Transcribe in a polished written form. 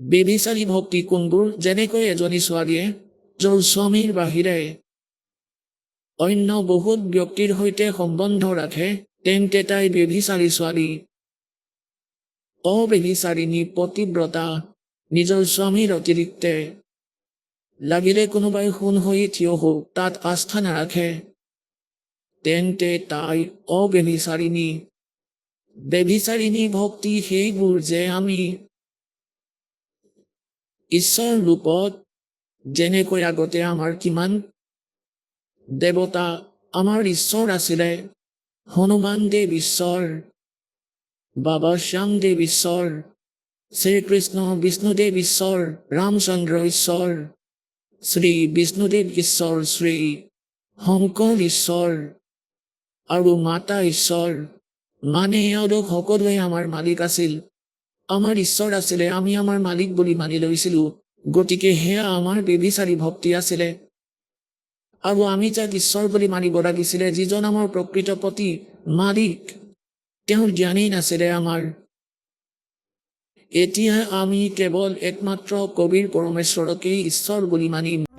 বেবিচাৰী ভক্তি কোনবোৰ? যেনেকৈ এজনী ছোৱালীয়ে নিজৰ স্বামীৰ বাহিৰে অন্য বহুত ব্যক্তিৰ সৈতে সম্বন্ধ ৰাখে, তেন্তে তাই বেবিচাৰী ছোৱালী। অবেবিচাৰিণী পতিব্ৰতা, নিজৰ স্বামীৰ অতিৰিক্তে লাগিলে কোনোবাই সোণ হৈ থিয় হওক, তাত আস্থা নাৰাখে, তেন্তে তাই অবেবিচাৰিণী। বেবিচাৰিণী ভক্তি সেইবোৰ যে আমি ঈশ্বৰ ৰূপত, যেনেকৈ আগতে আমাৰ কিমান দেৱতা, আমাৰ ঈশ্বৰ আছিলে, হনুমান দেৱ ঈশ্বৰ, বাবা শ্যামদেৱ ঈশ্বৰ, শ্ৰীকৃষ্ণ বিষ্ণুদেৱ ঈশ্বৰ, ৰামচন্দ্ৰ ঈশ্বৰ, শ্ৰী বিষ্ণুদেৱ ঈশ্বৰ, শ্ৰী শংকৰ ঈশ্বৰ আৰু মাতা ঈশ্বৰ, মানে এওঁলোক সকলোৱে আমাৰ মালিক আছিল, আমাৰ ঈশ্বৰ আছিলে, আমি আমাৰ মালিক বুলি মানি লৈছিলো। গতিকে সেয়া আমাৰ বেবিচাৰী ভক্তি আছিলে। আৰু আমি যাক ঈশ্বৰ বুলি মানিব লাগিছিলে, যিজন আমাৰ প্ৰকৃত পতি মালিক, তেওঁৰ জ্ঞানেই নাছিলে আমাৰ। এতিয়া আমি কেৱল একমাত্ৰ কবিৰ পৰমেশ্বৰকেই ঈশ্বৰ বুলি মানিম।